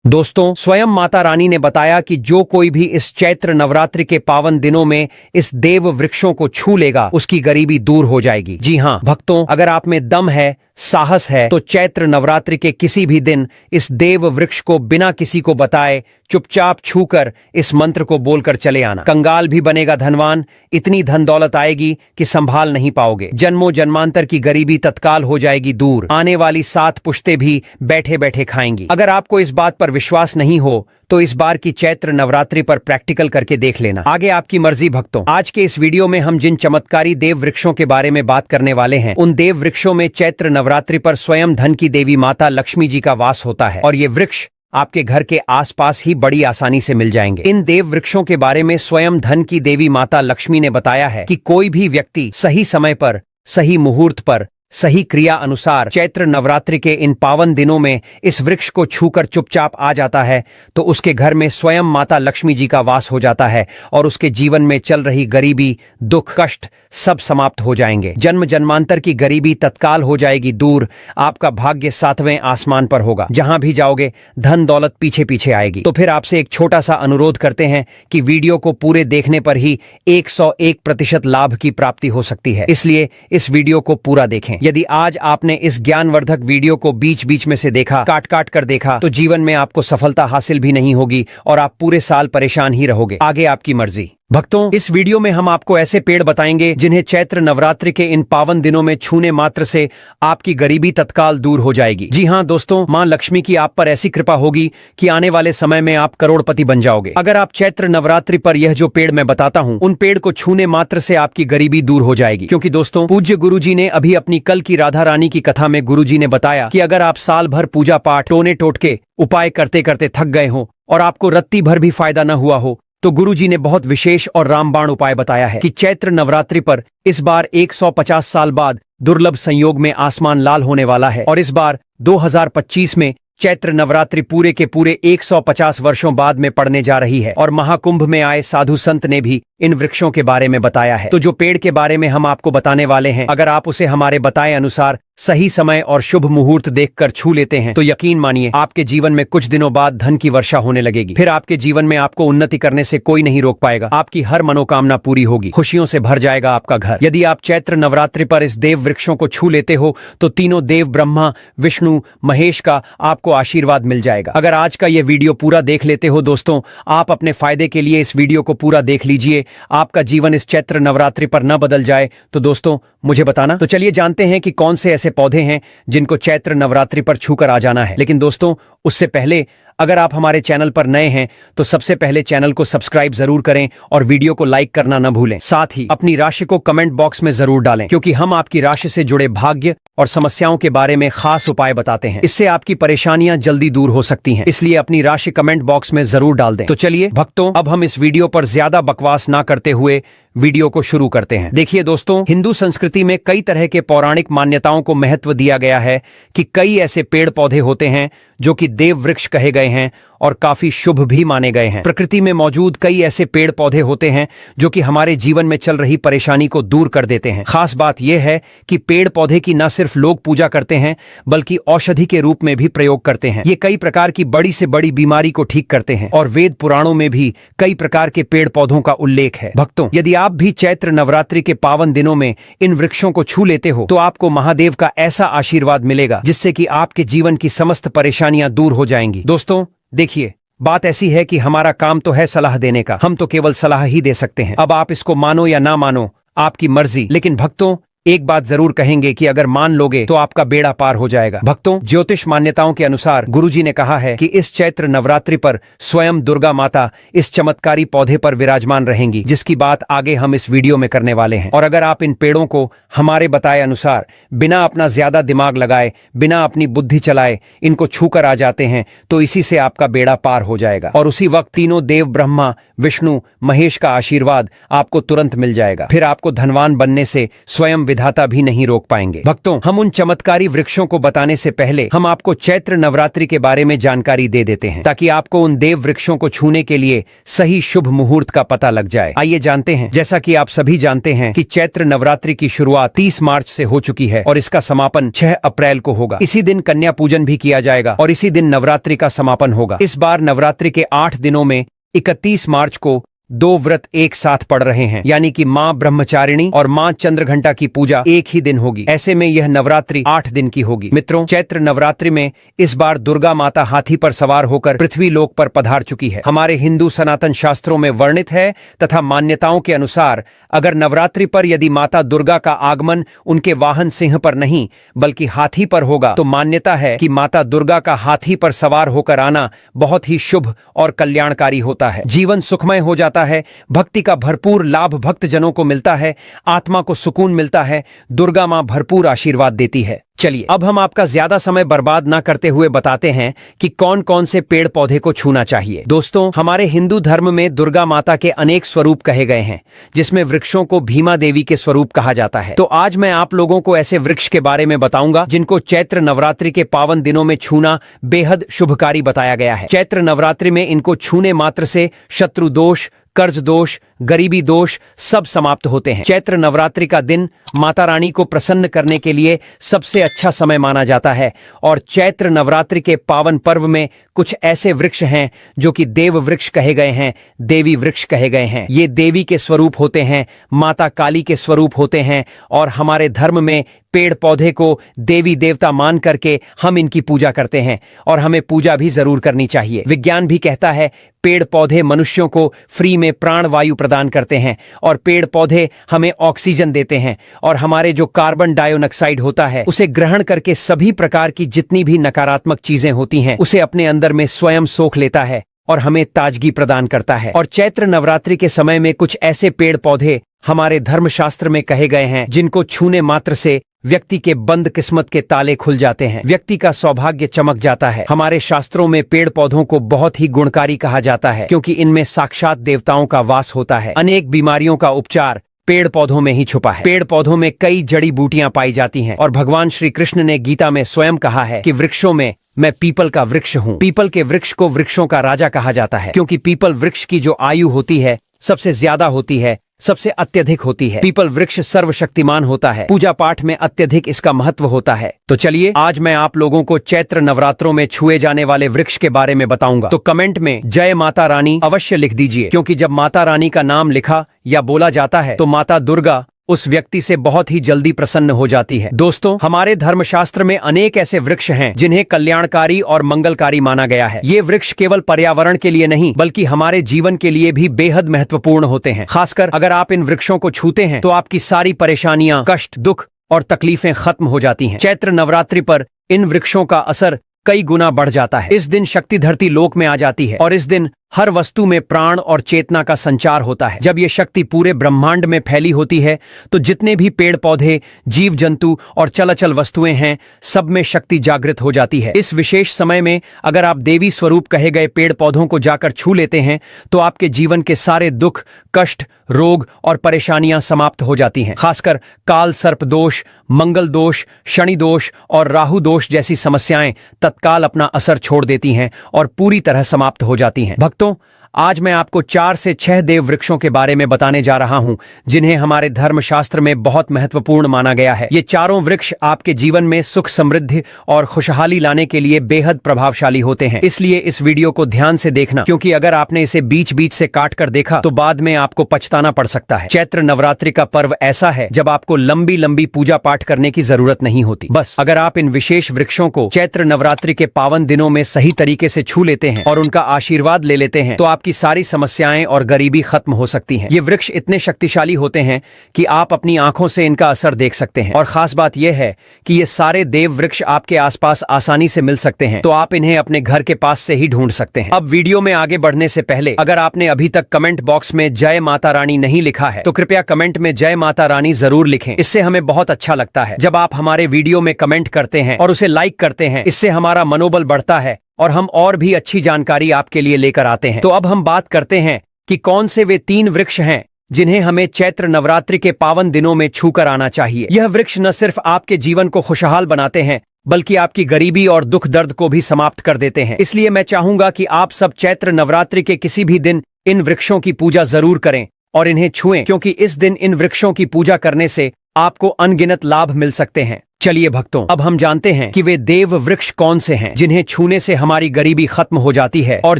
दोस्तों, स्वयं माता रानी ने बताया कि जो कोई भी इस चैत्र नवरात्रि के पावन दिनों में इस देव वृक्षों को छू लेगा उसकी गरीबी दूर हो जाएगी। जी हाँ भक्तों, अगर आप में दम है, साहस है, तो चैत्र नवरात्रि के किसी भी दिन इस देव वृक्ष को बिना किसी को बताए चुपचाप छूकर इस मंत्र को बोलकर चले आना। कंगाल भी बनेगा धनवान, इतनी धन दौलत आएगी कि संभाल नहीं पाओगे। जन्मों जन्मांतर की गरीबी तत्काल हो जाएगी दूर। आने वाली 7 पुश्तें भी बैठे बैठे खाएंगी। अगर आपको इस बात पर विश्वास नहीं हो तो इस बार की चैत्र नवरात्रि पर प्रैक्टिकल करके देख लेना। आगे आपकी मर्जी भक्तों। आज के इस वीडियो में हम जिन चमत्कारी देव वृक्षों के बारे में बात करने वाले हैं, उन देव वृक्षों में चैत्र नवरात्रि पर स्वयं धन की देवी माता लक्ष्मी जी का वास होता है और ये वृक्ष आपके घर के आसपास ही बड़ी आसानी से मिल जाएंगे। इन देव वृक्षों के बारे में स्वयं धन की देवी माता लक्ष्मी ने बताया है कि कोई भी व्यक्ति सही समय पर, सही मुहूर्त पर, सही क्रिया अनुसार चैत्र नवरात्रि के इन पावन दिनों में इस वृक्ष को छूकर चुपचाप आ जाता है तो उसके घर में स्वयं माता लक्ष्मी जी का वास हो जाता है और उसके जीवन में चल रही गरीबी, दुख, कष्ट सब समाप्त हो जाएंगे। जन्म जन्मांतर की गरीबी तत्काल हो जाएगी दूर। आपका भाग्य 7वें आसमान पर होगा। जहां भी जाओगे धन दौलत पीछे पीछे आएगी। तो फिर आपसे एक छोटा सा अनुरोध करते हैं कि वीडियो को पूरे देखने पर ही 101% लाभ की प्राप्ति हो सकती है, इसलिए इस वीडियो को पूरा देखें। यदि आज आपने इस ज्ञानवर्धक वीडियो को बीच बीच में से देखा, काट काट कर देखा, तो जीवन में आपको सफलता हासिल भी नहीं होगी और आप पूरे साल परेशान ही रहोगे। आगे आपकी मर्जी। भक्तों, इस वीडियो में हम आपको ऐसे पेड़ बताएंगे जिन्हें चैत्र नवरात्रि के इन पावन दिनों में छूने मात्र से आपकी गरीबी तत्काल दूर हो जाएगी। जी हाँ दोस्तों, मां लक्ष्मी की आप पर ऐसी कृपा होगी कि आने वाले समय में आप करोड़पति बन जाओगे। अगर आप चैत्र नवरात्रि पर यह जो पेड़ मैं बताता हूँ, उन पेड़ को छूने मात्र से आपकी गरीबी दूर हो जाएगी। क्योंकि दोस्तों, पूज्य गुरुजी ने अभी अपनी कल की राधा रानी की कथा में गुरुजी ने बताया कि अगर आप साल भर पूजा पाठ, टोने टोटके उपाय करते करते थक गए हो और आपको रत्ती भर भी फायदा न हुआ हो, तो गुरुजी ने बहुत विशेष और रामबाण उपाय बताया है कि चैत्र नवरात्रि पर इस बार 150 साल बाद दुर्लभ संयोग में आसमान लाल होने वाला है और इस बार 2025 में चैत्र नवरात्रि पूरे के पूरे 150 वर्षों बाद में पड़ने जा रही है। और महाकुंभ में आए साधु संत ने भी इन वृक्षों के बारे में बताया है। तो जो पेड़ के बारे में हम आपको बताने वाले हैं, अगर आप उसे हमारे बताए अनुसार सही समय और शुभ मुहूर्त देखकर छू लेते हैं तो यकीन मानिए आपके जीवन में कुछ दिनों बाद धन की वर्षा होने लगेगी। फिर आपके जीवन में आपको उन्नति करने से कोई नहीं रोक पाएगा। आपकी हर मनोकामना पूरी होगी, खुशियों से भर जाएगा आपका घर। यदि आप चैत्र नवरात्रि पर इस देव वृक्षों को छू लेते हो तो तीनों देव ब्रह्मा, विष्णु, महेश का आपको आशीर्वाद मिल जाएगा। अगर आज का यह वीडियो पूरा देख लेते हो दोस्तों, आप अपने फायदे के लिए इस वीडियो को पूरा देख लीजिए। आपका जीवन इस चैत्र नवरात्रि पर न बदल जाए तो दोस्तों मुझे बताना। तो चलिए जानते हैं कि कौन से ऐसे पौधे हैं जिनको चैत्र नवरात्रि पर छूकर आ जाना है। लेकिन दोस्तों, उससे पहले अगर आप हमारे चैनल पर नए हैं तो सबसे पहले चैनल को सब्सक्राइब जरूर करें और वीडियो को लाइक करना न भूलें। साथ ही अपनी राशि को कमेंट बॉक्स में जरूर डालें, क्योंकि हम आपकी राशि से जुड़े भाग्य और समस्याओं के बारे में खास उपाय बताते हैं। इससे आपकी परेशानियां जल्दी दूर हो सकती हैं, इसलिए अपनी राशि कमेंट बॉक्स में जरूर डाल दें। तो चलिए भक्तों, अब हम इस वीडियो पर ज्यादा बकवास ना करते हुए वीडियो को शुरू करते हैं। देखिए दोस्तों, हिंदू संस्कृति में कई तरह के पौराणिक मान्यताओं को महत्व दिया गया है कि कई ऐसे पेड़ पौधे होते हैं जो कि देव वृक्ष कहे गए हैं और काफी शुभ भी माने गए हैं। प्रकृति में मौजूद कई ऐसे पेड़ पौधे होते हैं जो कि हमारे जीवन में चल रही परेशानी को दूर कर देते हैं। खास बात यह है कि पेड़ पौधे की न सिर्फ लोग पूजा करते हैं बल्कि औषधि के रूप में भी प्रयोग करते हैं। ये कई प्रकार की बड़ी से बड़ी बीमारी को ठीक करते हैं और वेद पुराणों में भी कई प्रकार के पेड़ पौधों का उल्लेख है। भक्तों, यदि आप भी चैत्र नवरात्रि के पावन दिनों में इन वृक्षों को छू लेते हो तो आपको महादेव का ऐसा आशीर्वाद मिलेगा जिससे कि आपके जीवन की समस्त परेशानियां दूर हो जाएंगी। दोस्तों देखिए, बात ऐसी है कि हमारा काम तो है सलाह देने का, हम तो केवल सलाह ही दे सकते हैं। अब आप इसको मानो या ना मानो, आपकी मर्जी। लेकिन भक्तों, एक बात जरूर कहेंगे कि अगर मान लोगे तो आपका बेड़ा पार हो जाएगा। भक्तों, ज्योतिष मान्यताओं के अनुसार गुरुजी ने कहा है कि इस चैत्र नवरात्रि पर स्वयं दुर्गा माता इस चमत्कारी पौधे पर विराजमान रहेंगी, जिसकी बात आगे हम इस वीडियो में करने वाले हैं। और अगर आप इन पेड़ों को हमारे बताए अनुसार बिना अपना ज्यादा दिमाग लगाए, बिना अपनी बुद्धि चलाए इनको छूकर आ जाते हैं तो इसी से आपका बेड़ा पार हो जाएगा और उसी वक्त तीनों देव ब्रह्मा, विष्णु, महेश का आशीर्वाद आपको तुरंत मिल जाएगा। फिर आपको धनवान बनने से स्वयं विधाता भी नहीं रोक पाएंगे। भक्तों, हम उन चमत्कारी वृक्षों को बताने से पहले हम आपको चैत्र नवरात्रि के बारे में जानकारी दे देते हैं, ताकि आपको उन देव वृक्षों को छूने के लिए सही शुभ मुहूर्त का पता लग जाए। आइए जानते हैं। जैसा कि आप सभी जानते हैं कि चैत्र नवरात्रि की शुरुआत 30 मार्च से हो चुकी है और इसका समापन 6 अप्रैल को होगा। इसी दिन कन्या पूजन भी किया जाएगा और इसी दिन नवरात्रि का समापन होगा। इस बार नवरात्रि के 8 दिनों में 31 मार्च को 2 व्रत एक साथ पड़ रहे हैं, यानी कि मां ब्रह्मचारिणी और मां चंद्रघंटा की पूजा एक ही दिन होगी। ऐसे में यह नवरात्रि 8 दिन की होगी। मित्रों, चैत्र नवरात्रि में इस बार दुर्गा माता हाथी पर सवार होकर पृथ्वी लोक पर पधार चुकी है। हमारे हिंदू सनातन शास्त्रों में वर्णित है तथा मान्यताओं के अनुसार अगर नवरात्रि पर यदि माता दुर्गा का आगमन उनके वाहन सिंह पर नहीं बल्कि हाथी पर होगा, तो मान्यता है कि माता दुर्गा का हाथी पर सवार होकर आना बहुत ही शुभ और कल्याणकारी होता है। जीवन सुखमय हो जाता है, भक्ति का भरपूर लाभ भक्त जनों को मिलता है, आत्मा को सुकून मिलता है, दुर्गा मां भरपूर आशीर्वाद देती है। चलिए अब हम आपका ज्यादा समय बर्बाद ना करते हुए बताते हैं कि कौन कौन से पेड़ पौधे को छूना चाहिए। दोस्तों, हमारे हिंदू धर्म में दुर्गा माता के अनेक स्वरूप कहे गए हैं, जिसमें वृक्षों को भीमा देवी के स्वरूप कहा जाता है। तो आज मैं आप लोगों को ऐसे वृक्ष के बारे में बताऊंगा जिनको चैत्र नवरात्रि के पावन दिनों में छूना बेहद शुभकारी बताया गया है। चैत्र नवरात्रि में इनको छूने मात्र से शत्रु दोष, कर्ज दोष, गरीबी दोष सब समाप्त होते हैं। चैत्र नवरात्रि का दिन माता रानी को प्रसन्न करने के लिए सबसे अच्छा समय माना जाता है और चैत्र नवरात्रि के पावन पर्व में कुछ ऐसे वृक्ष हैं जो कि देव वृक्ष कहे गए हैं, देवी वृक्ष कहे गए हैं। ये देवी के स्वरूप होते हैं, माता काली के स्वरूप होते हैं और हमारे धर्म में पेड़ पौधे को देवी देवता मान करके हम इनकी पूजा करते हैं और हमें पूजा भी जरूर करनी चाहिए। विज्ञान भी कहता है पेड़ पौधे मनुष्यों को फ्री में प्राण वायु प्रदान करते हैं और पेड़ पौधे हमें ऑक्सीजन देते हैं और हमारे जो कार्बन डाइऑक्साइड होता है उसे ग्रहण करके सभी प्रकार की जितनी भी नकारात्मक चीजें होती हैं उसे अपने अंदर में स्वयं सोख लेता है और हमें ताजगी प्रदान करता है। और चैत्र नवरात्रि के समय में कुछ ऐसे पेड़ पौधे हमारे धर्मशास्त्र में कहे गए हैं जिनको छूने मात्र से व्यक्ति के बंद किस्मत के ताले खुल जाते हैं, व्यक्ति का सौभाग्य चमक जाता है। हमारे शास्त्रों में पेड़ पौधों को बहुत ही गुणकारी कहा जाता है क्योंकि इनमें साक्षात देवताओं का वास होता है। अनेक बीमारियों का उपचार पेड़ पौधों में ही छुपा है। पेड़ पौधों में कई जड़ी बूटियां पाई जाती हैं और भगवान श्री कृष्ण ने गीता में स्वयं कहा है कि वृक्षों में मैं पीपल का वृक्ष हूँ। पीपल के वृक्ष को वृक्षों का राजा कहा जाता है क्योंकि पीपल वृक्ष की जो आयु होती है सबसे ज्यादा होती है, सबसे अत्यधिक होती है। पीपल वृक्ष सर्वशक्तिमान होता है, पूजा पाठ में अत्यधिक इसका महत्व होता है। तो चलिए आज मैं आप लोगों को चैत्र नवरात्रों में छुए जाने वाले वृक्ष के बारे में बताऊंगा। तो कमेंट में जय माता रानी अवश्य लिख दीजिए, क्योंकि जब माता रानी का नाम लिखा या बोला जाता है तो माता दुर्गा उस व्यक्ति से बहुत ही जल्दी प्रसन्न हो जाती है। दोस्तों, हमारे धर्मशास्त्र में अनेक ऐसे वृक्ष हैं जिन्हें कल्याणकारी और मंगलकारी माना गया है। ये वृक्ष केवल पर्यावरण के लिए नहीं बल्कि हमारे जीवन के लिए भी बेहद महत्वपूर्ण होते हैं। खासकर अगर आप इन वृक्षों को छूते हैं तो आपकी सारी परेशानियां, कष्ट, दुख और तकलीफें खत्म हो जाती हैं। चैत्र नवरात्रि पर इन वृक्षों का असर कई गुना बढ़ जाता है। इस दिन शक्ति धरती लोक में आ जाती है और इस दिन हर वस्तु में प्राण और चेतना का संचार होता है। जब ये शक्ति पूरे ब्रह्मांड में फैली होती है तो जितने भी पेड़ पौधे, जीव जंतु और चलाचल वस्तुएं हैं सब में शक्ति जागृत हो जाती है। इस विशेष समय में अगर आप देवी स्वरूप कहे गए पेड़ पौधों को जाकर छू लेते हैं तो आपके जीवन के सारे दुख, कष्ट, रोग और परेशानियां समाप्त हो जाती हैं। खासकर काल सर्प दोष, मंगल दोष, शनि दोष और राहु दोष जैसी समस्याएं तत्काल अपना असर छोड़ देती हैं और पूरी तरह समाप्त हो जाती हैं। भक्तों, आज मैं आपको 4 से 6 देव वृक्षों के बारे में बताने जा रहा हूं जिन्हें हमारे धर्मशास्त्र में बहुत महत्वपूर्ण माना गया है। ये चारों वृक्ष आपके जीवन में सुख, समृद्धि और खुशहाली लाने के लिए बेहद प्रभावशाली होते हैं। इसलिए इस वीडियो को ध्यान से देखना, क्योंकि अगर आपने इसे बीच बीच से काट कर देखा तो बाद में आपको पछताना पड़ सकता है। चैत्र नवरात्रि का पर्व ऐसा है जब आपको लंबी लंबी पूजा पाठ करने की जरूरत नहीं होती। बस अगर आप इन विशेष वृक्षों को चैत्र नवरात्रि के पावन दिनों में सही तरीके से छू लेते हैं और उनका आशीर्वाद ले लेते हैं तो आपकी सारी समस्याएं और गरीबी खत्म हो सकती हैं। ये वृक्ष इतने शक्तिशाली होते हैं कि आप अपनी आंखों से इनका असर देख सकते हैं और खास बात यह है कि ये सारे देव वृक्ष आपके आसपास आसानी से मिल सकते हैं, तो आप इन्हें अपने घर के पास से ही ढूंढ सकते हैं। अब वीडियो में आगे बढ़ने से पहले अगर आपने अभी तक कमेंट बॉक्स में जय माता रानी नहीं लिखा है तो कृपया कमेंट में जय माता रानी जरूर लिखें। इससे हमें बहुत अच्छा लगता है जब आप हमारे वीडियो में कमेंट करते हैं और उसे लाइक करते हैं। इससे हमारा मनोबल बढ़ता है और हम और भी अच्छी जानकारी आपके लिए लेकर आते हैं। तो अब हम बात करते हैं कि कौन से वे 3 वृक्ष हैं जिन्हें हमें चैत्र नवरात्रि के पावन दिनों में छूकर आना चाहिए। यह वृक्ष न सिर्फ आपके जीवन को खुशहाल बनाते हैं, बल्कि आपकी गरीबी और दुख दर्द को भी समाप्त कर देते हैं। इसलिए मैं चाहूंगा कि आप सब चैत्र नवरात्रि के किसी भी दिन इन वृक्षों की पूजा जरूर करें और इन्हें छुएं, क्योंकि इस दिन इन वृक्षों की पूजा करने से आपको अनगिनत लाभ मिल सकते हैं। चलिए भक्तों, अब हम जानते हैं कि वे देव वृक्ष कौन से हैं जिन्हें छूने से हमारी गरीबी खत्म हो जाती है और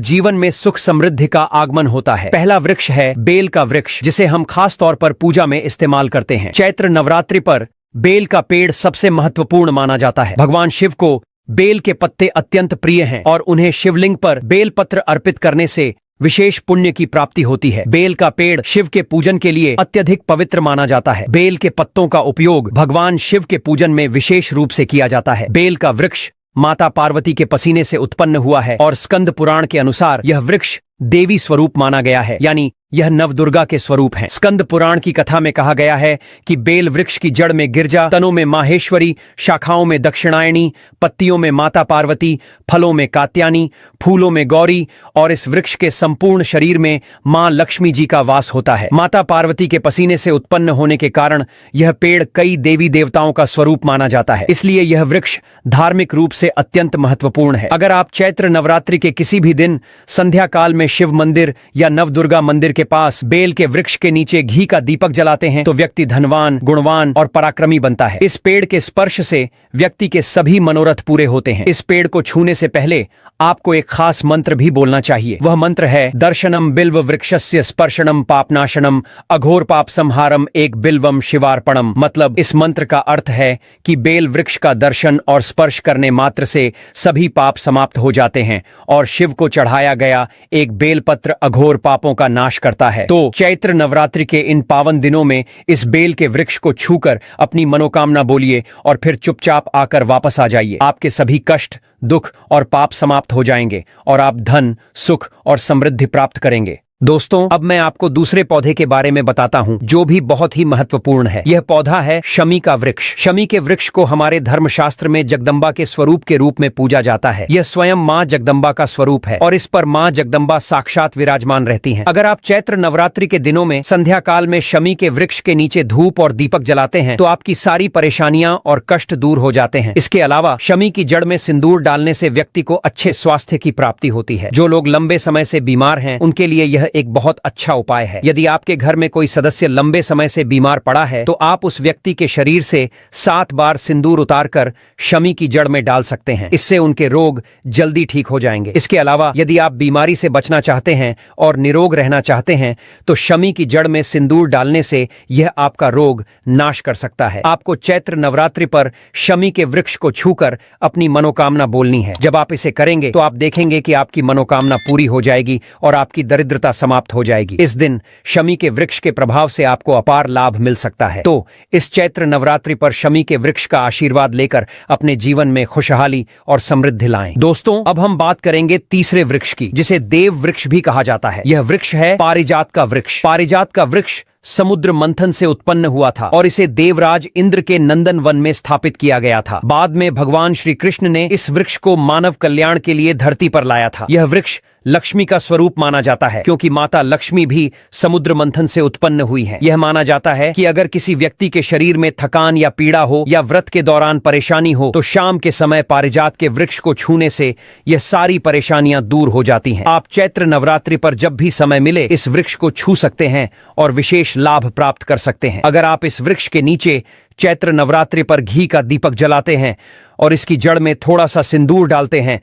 जीवन में सुख समृद्धि का आगमन होता है। पहला वृक्ष है बेल का वृक्ष, जिसे हम खास तौर पर पूजा में इस्तेमाल करते हैं। चैत्र नवरात्रि पर बेल का पेड़ सबसे महत्वपूर्ण माना जाता है। भगवान शिव को बेल के पत्ते अत्यंत प्रिय हैं और उन्हें शिवलिंग पर बेल पत्र अर्पित करने से विशेष पुण्य की प्राप्ति होती है। बेल का पेड़ शिव के पूजन के लिए अत्यधिक पवित्र माना जाता है। बेल के पत्तों का उपयोग भगवान शिव के पूजन में विशेष रूप से किया जाता है। बेल का वृक्ष माता पार्वती के पसीने से उत्पन्न हुआ है और स्कंद पुराण के अनुसार यह वृक्ष देवी स्वरूप माना गया है, यानी यह नवदुर्गा के स्वरूप है। स्कंद पुराण की कथा में कहा गया है कि बेल वृक्ष की जड़ में गिरजा, तनों में माहेश्वरी, शाखाओं में दक्षिणायणी, पत्तियों में माता पार्वती, फलों में कात्यायनी, फूलों में गौरी और इस वृक्ष के संपूर्ण शरीर में मां लक्ष्मी जी का वास होता है। माता पार्वती के पसीने से उत्पन्न होने के कारण यह पेड़ कई देवी देवताओं का स्वरूप माना जाता है। इसलिए यह वृक्ष धार्मिक रूप से अत्यंत महत्वपूर्ण है। अगर आप चैत्र नवरात्रि के किसी भी दिन संध्या काल में शिव मंदिर या नवदुर्गा मंदिर के पास बेल के वृक्ष के नीचे घी का दीपक जलाते हैं तो व्यक्ति धनवान, गुणवान और पराक्रमी बनता है। इस पेड़ के स्पर्श से व्यक्ति के सभी मनोरथ पूरे होते हैं। इस पेड़ को छूने से पहले आपको एक खास मंत्र भी बोलना चाहिए। वह मंत्र है दर्शनम बिल्व वृक्षस्य स्पर्शनम पापनाशनम अघोर पाप संहारम एक बिल्वम शिवार्पणम। मतलब इस मंत्र का अर्थ है कि बेल वृक्ष का दर्शन और स्पर्श करने मात्र से सभी पाप समाप्त हो जाते हैं और शिव को चढ़ाया गया एक बेलपत्र अघोर पापों का नाश करता है। तो चैत्र नवरात्रि के इन पावन दिनों में इस बेल के वृक्ष को छूकर अपनी मनोकामना बोलिए और फिर चुपचाप आकर वापस आ जाइए। आपके सभी कष्ट, दुख और पाप समाप्त हो जाएंगे और आप धन, सुख और समृद्धि प्राप्त करेंगे। दोस्तों, अब मैं आपको दूसरे पौधे के बारे में बताता हूं जो भी बहुत ही महत्वपूर्ण है। यह पौधा है शमी का वृक्ष। शमी के वृक्ष को हमारे धर्मशास्त्र में जगदम्बा के स्वरूप के रूप में पूजा जाता है। यह स्वयं मां जगदम्बा का स्वरूप है और इस पर मां जगदम्बा साक्षात विराजमान रहती हैं। अगर आप चैत्र नवरात्रि के दिनों में संध्या काल में शमी के वृक्ष के नीचे धूप और दीपक जलाते हैं तो आपकी सारी परेशानियां और कष्ट दूर हो जाते हैं। इसके अलावा शमी की जड़ में सिंदूर डालने से व्यक्ति को अच्छे स्वास्थ्य की प्राप्ति होती है। जो लोग लंबे समय से बीमार हैं उनके लिए यह एक बहुत अच्छा उपाय है। यदि आपके घर में कोई सदस्य लंबे समय से बीमार पड़ा है तो आप उस व्यक्ति के शरीर से 7 बार सिंदूर उतारकर शमी की जड़ में डाल सकते हैं। इससे उनके रोग जल्दी ठीक हो जाएंगे। इसके अलावा यदि आप बीमारी से बचना चाहते हैं और निरोग रहना चाहते हैं तो शमी की जड़ में सिंदूर डालने से यह आपका रोग नाश कर सकता है। आपको चैत्र नवरात्रि पर शमी के वृक्ष को छूकर अपनी मनोकामना बोलनी है। जब आप इसे करेंगे तो आप देखेंगे कि आपकी मनोकामना पूरी हो जाएगी और आपकी दरिद्रता समाप्त हो जाएगी। इस दिन शमी के वृक्ष के प्रभाव से आपको अपार लाभ मिल सकता है। तो इस चैत्र नवरात्रि पर शमी के वृक्ष का आशीर्वाद लेकर अपने जीवन में खुशहाली और समृद्धि लाएं। दोस्तों, अब हम बात करेंगे तीसरे वृक्ष की, जिसे देव वृक्ष भी कहा जाता है। यह वृक्ष है पारिजात का वृक्ष। पारिजात का वृक्ष समुद्र मंथन से उत्पन्न हुआ था और इसे देवराज इंद्र के नंदन वन में स्थापित किया गया था। बाद में भगवान श्री कृष्ण ने इस वृक्ष को मानव कल्याण के लिए धरती पर लाया था। यह वृक्ष लक्ष्मी का स्वरूप माना जाता है क्योंकि माता लक्ष्मी भी समुद्र मंथन से उत्पन्न हुई है। यह माना जाता है कि अगर किसी व्यक्ति के शरीर में थकान या पीड़ा हो या व्रत के दौरान परेशानी हो तो शाम के समय पारिजात के वृक्ष को छूने से यह सारी परेशानियां दूर हो जाती हैं। आप चैत्र नवरात्रि पर जब भी समय मिले इस वृक्ष को छू सकते हैं और विशेष लाभ प्राप्त कर सकते हैं। अगर आप इस वृक्ष के नीचे चैत्र नवरात्रि पर घी का दीपक जलाते हैं और इसकी जड़ में थोड़ा सा सिंदूर डालते हैं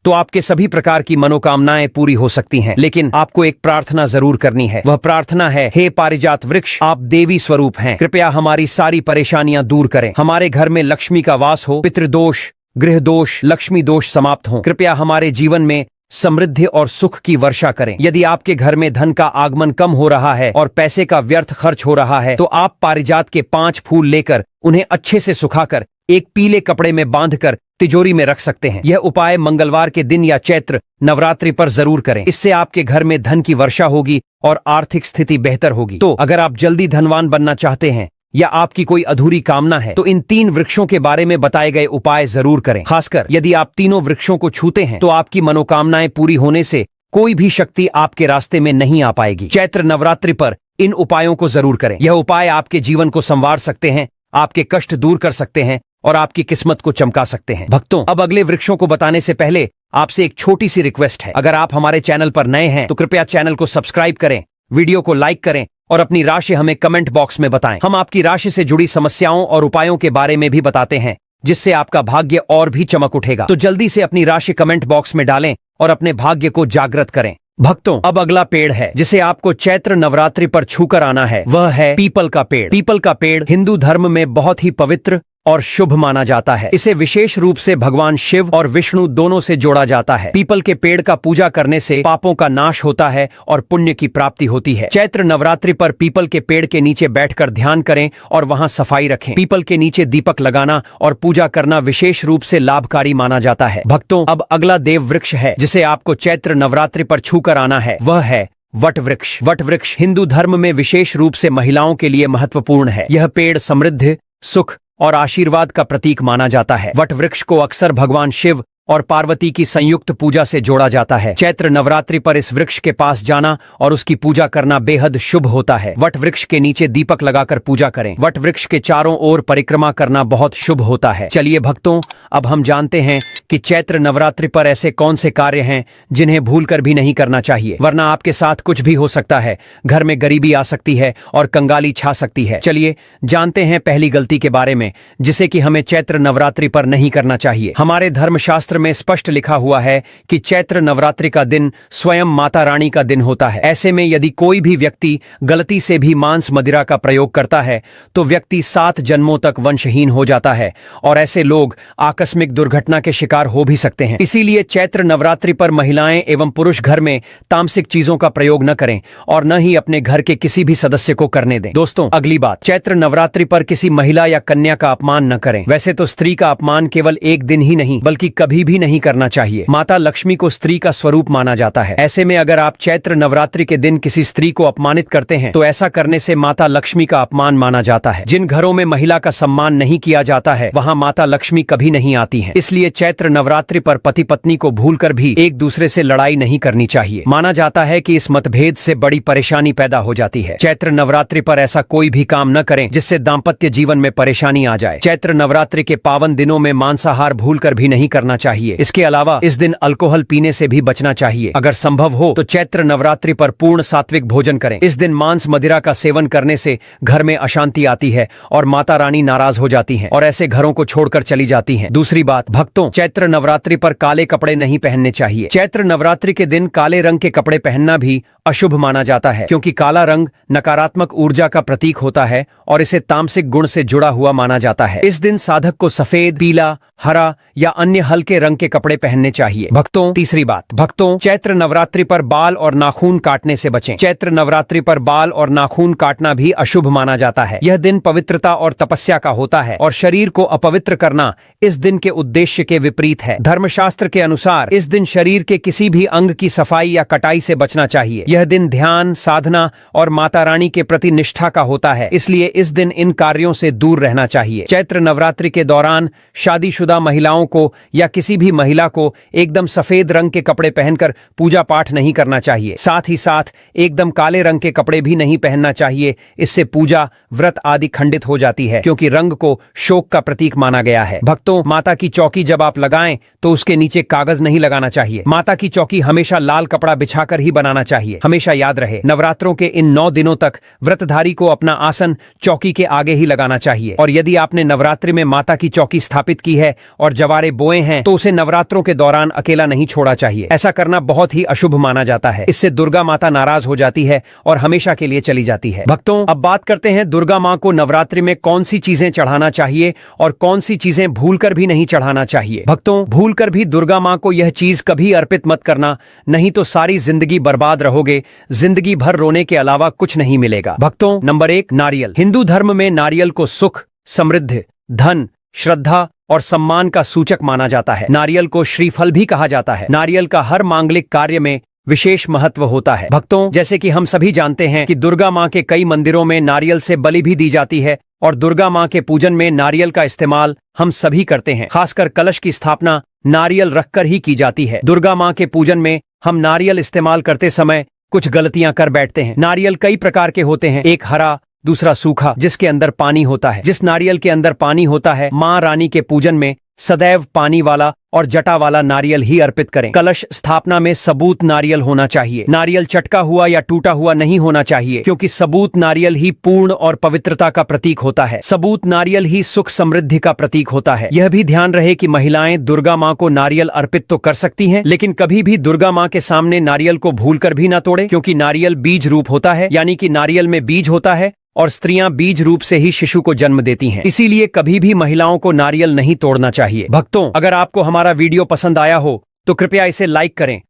तो आपके सभी प्रकार की मनोकामनाएं पूरी हो सकती हैं। लेकिन आपको एक प्रार्थना जरूर करनी है। वह प्रार्थना है, हे पारिजात वृक्ष, आप देवी स्वरूप हैं, कृपया हमारी सारी परेशानियां दूर करें। हमारे घर में लक्ष्मी का वास हो, पितृदोष, गृह दोष, लक्ष्मी दोष समाप्त हो। कृपया हमारे जीवन में समृद्धि और सुख की वर्षा करें। यदि आपके घर में धन का आगमन कम हो रहा है और पैसे का व्यर्थ खर्च हो रहा है तो आप पारिजात के 5 फूल लेकर उन्हें अच्छे से सुखाकर एक पीले कपड़े में बांधकर तिजोरी में रख सकते हैं। यह उपाय मंगलवार के दिन या चैत्र नवरात्रि पर जरूर करें। इससे आपके घर में धन की वर्षा होगी और आर्थिक स्थिति बेहतर होगी। तो अगर आप जल्दी धनवान बनना चाहते हैं या आपकी कोई अधूरी कामना है तो इन 3 वृक्षों के बारे में बताए गए उपाय जरूर करें। खासकर यदि आप तीनों वृक्षों को छूते हैं तो आपकी मनोकामनाएं पूरी होने से कोई भी शक्ति आपके रास्ते में नहीं आ पाएगी। चैत्र नवरात्रि पर इन उपायों को जरूर करें। यह उपाय आपके जीवन को संवार सकते हैं, आपके कष्ट दूर कर सकते हैं और आपकी किस्मत को चमका सकते हैं। भक्तों, अब अगले वृक्षों को बताने से पहले आपसे एक छोटी सी रिक्वेस्ट है। अगर आप हमारे चैनल पर नए हैं तो कृपया चैनल को सब्सक्राइब करें, वीडियो को लाइक करें और अपनी राशि हमें कमेंट बॉक्स में बताएं। हम आपकी राशि से जुड़ी समस्याओं और उपायों के बारे में भी बताते हैं, जिससे आपका भाग्य और भी चमक उठेगा। तो जल्दी से अपनी राशि कमेंट बॉक्स में डालें और अपने भाग्य को जागृत करें। भक्तों, अब अगला पेड़ है जिसे आपको चैत्र नवरात्रि पर छूकर आना है, वह है पीपल का पेड़। पीपल का पेड़ हिंदू धर्म में बहुत ही पवित्र और शुभ माना जाता है। इसे विशेष रूप से भगवान शिव और विष्णु दोनों से जोड़ा जाता है। पीपल के पेड़ का पूजा करने से पापों का नाश होता है और पुण्य की प्राप्ति होती है। चैत्र नवरात्रि पर पीपल के पेड़ के नीचे बैठकर ध्यान करें और वहां सफाई रखें। पीपल के नीचे दीपक लगाना और पूजा करना विशेष रूप से लाभकारी माना जाता है। भक्तों, अब अगला देव वृक्ष है जिसे आपको चैत्र नवरात्रि पर छूकर आना है, वह है वट वृक्ष। वट वृक्ष हिंदू धर्म में विशेष रूप से महिलाओं के लिए महत्वपूर्ण है। यह पेड़ समृद्धि, सुख और आशीर्वाद का प्रतीक माना जाता है। वट वृक्ष को अक्सर भगवान शिव और पार्वती की संयुक्त पूजा से जोड़ा जाता है। चैत्र नवरात्रि पर इस वृक्ष के पास जाना और उसकी पूजा करना बेहद शुभ होता है। वट वृक्ष के नीचे दीपक लगाकर पूजा करें। वट वृक्ष के चारों ओर परिक्रमा करना बहुत शुभ होता है। चलिए भक्तों, अब हम जानते हैं कि चैत्र नवरात्रि पर ऐसे कौन से कार्य हैं जिन्हें भूलकर भी नहीं करना चाहिए, वरना आपके साथ कुछ भी हो सकता है। घर में गरीबी आ सकती है और कंगाली छा सकती है। चलिए जानते हैं पहली गलती के बारे में, जिसे कि हमें चैत्र नवरात्रि पर नहीं करना चाहिए। हमारे धर्मशास्त्र में स्पष्ट लिखा हुआ है कि चैत्र नवरात्रि का दिन स्वयं माता रानी का दिन होता है। ऐसे में यदि कोई भी व्यक्ति गलती से भी मांस मदिरा का प्रयोग करता है तो व्यक्ति 7 जन्मों तक वंशहीन हो जाता है और ऐसे लोग आकस्मिक दुर्घटना के शिकार हो भी सकते हैं। इसीलिए चैत्र नवरात्रि पर महिलाएं एवं पुरुष घर में तामसिक चीजों का प्रयोग न करें और न ही अपने घर के किसी भी सदस्य को करने दें। दोस्तों, अगली बात, चैत्र नवरात्रि पर किसी महिला या कन्या का अपमान न करें। वैसे तो स्त्री का अपमान केवल एक दिन ही नहीं बल्कि कभी भी नहीं करना चाहिए। माता लक्ष्मी को स्त्री का स्वरूप माना जाता है। ऐसे में अगर आप चैत्र नवरात्रि के दिन किसी स्त्री को अपमानित करते हैं तो ऐसा करने से माता लक्ष्मी का अपमान माना जाता है। जिन घरों में महिला का सम्मान नहीं किया जाता है वहां माता लक्ष्मी कभी नहीं आती हैं। इसलिए चैत्र नवरात्रि पर पति पत्नी को भूलकर भी एक दूसरे से लड़ाई नहीं करनी चाहिए। माना जाता है कि इस मतभेद से बड़ी परेशानी पैदा हो जाती है। चैत्र नवरात्रि पर ऐसा कोई भी काम न करें जिससे दाम्पत्य जीवन में परेशानी आ जाए। चैत्र नवरात्रि के पावन दिनों में मांसाहार भूलकर भी नहीं करना चाहिए। इसके अलावा इस दिन अल्कोहल पीने से भी बचना चाहिए। अगर संभव हो तो चैत्र नवरात्रि पर पूर्ण सात्विक भोजन करें। इस दिन मांस मदिरा का सेवन करने से घर में अशांति आती है और माता रानी नाराज हो जाती हैं और ऐसे घरों को छोड़कर चली जाती हैं। दूसरी बात, भक्तों, चैत्र नवरात्रि पर काले कपड़े नहीं पहनने चाहिए। चैत्र नवरात्रि के दिन काले रंग के कपड़े पहनना भी अशुभ माना जाता है, क्योंकि काला रंग नकारात्मक ऊर्जा का प्रतीक होता है और इसे तामसिक गुण से जुड़ा हुआ माना जाता है। इस दिन साधक को सफेद, पीला, हरा या अन्य हल्के रंग के कपड़े पहनने चाहिए। भक्तों, तीसरी बात, भक्तों, चैत्र नवरात्रि पर बाल और नाखून काटने से बचें। चैत्र नवरात्रि पर बाल और नाखून काटना भी अशुभ माना जाता है। यह दिन पवित्रता और तपस्या का होता है और शरीर को अपवित्र करना इस दिन के उद्देश्य के विपरीत है। धर्मशास्त्र के अनुसार इस दिन शरीर के किसी भी अंग की सफाई या कटाई से बचना चाहिए। यह दिन ध्यान, साधना और माता रानी के प्रति निष्ठा का होता है, इसलिए इस दिन इन कार्यों से दूर रहना चाहिए। चैत्र नवरात्रि के दौरान शादीशुदा महिलाओं को या किसी भी महिला को एकदम सफेद रंग के कपड़े पहनकर पूजा पाठ नहीं करना चाहिए। साथ ही साथ एकदम काले रंग के कपड़े भी नहीं पहनना चाहिए। इससे पूजा, व्रत आदि खंडित हो जाती है, क्योंकि रंग को शोक का प्रतीक माना गया है। भक्तों, माता की चौकी जब आप लगाएं तो उसके नीचे कागज नहीं लगाना चाहिए। माता की चौकी हमेशा लाल कपड़ा बिछाकर ही बनाना चाहिए। हमेशा याद रहे, नवरात्रों के इन 9 दिनों तक व्रतधारी को अपना आसन चौकी के आगे ही लगाना चाहिए। और यदि आपने नवरात्रि में माता की चौकी स्थापित की है और जवारे बोए हैं तो उसे नवरात्रों के दौरान अकेला नहीं छोड़ा चाहिए। ऐसा करना बहुत ही अशुभ माना जाता है। इससे दुर्गा माता नाराज हो जाती है और हमेशा के लिए चली जाती है। भक्तों, अब बात करते हैं दुर्गा मां को नवरात्रि में कौन सी चीजें चढ़ाना चाहिए और कौन सी चीजें भूलकर भी नहीं चढ़ाना चाहिए। भक्तों, भूलकर भी दुर्गा मां को यह चीज कभी अर्पित मत करना, नहीं तो सारी जिंदगी बर्बाद रहोगे। जिंदगी भर रोने के अलावा कुछ नहीं मिलेगा। भक्तों, नंबर 1, नारियल। हिंदू धर्म में नारियल को सुख, समृद्धि, धन, श्रद्धा और सम्मान का सूचक माना जाता है। नारियल को श्रीफल भी कहा जाता है। नारियल का हर मांगलिक कार्य में विशेष महत्व होता है। भक्तों, जैसे कि हम सभी जानते हैं कि दुर्गा मां के कई मंदिरों में नारियल से बलि भी दी जाती है और दुर्गा मां के पूजन में नारियल का इस्तेमाल हम सभी करते हैं। खासकर कलश की स्थापना नारियल रखकर ही की जाती है। दुर्गा मां के पूजन में हम नारियल इस्तेमाल करते समय कुछ गलतियां कर बैठते हैं। नारियल कई प्रकार के होते हैं, एक हरा, दूसरा सूखा, जिसके अंदर पानी होता है। जिस नारियल के अंदर पानी होता है, मां रानी के पूजन में सदैव पानी वाला और जटा वाला नारियल ही अर्पित करें। कलश स्थापना में सबूत नारियल होना चाहिए। नारियल चटका हुआ या टूटा हुआ नहीं होना चाहिए, क्योंकि सबूत नारियल ही पूर्ण और पवित्रता का प्रतीक होता है। सबूत नारियल ही सुख समृद्धि का प्रतीक होता है। यह भी ध्यान रहे कि महिलाएं दुर्गा मां को नारियल अर्पित तो कर सकती हैं, लेकिन कभी भी दुर्गा मां के सामने नारियल को भूलकर भी ना तोड़े, क्योंकि नारियल बीज रूप होता है, यानी कि नारियल में बीज होता है और स्त्रियां बीज रूप से ही शिशु को जन्म देती हैं। इसीलिए कभी भी महिलाओं को नारियल नहीं तोड़ना चाहिए। भक्तों, अगर आपको हमारा वीडियो पसंद आया हो तो कृपया इसे लाइक करें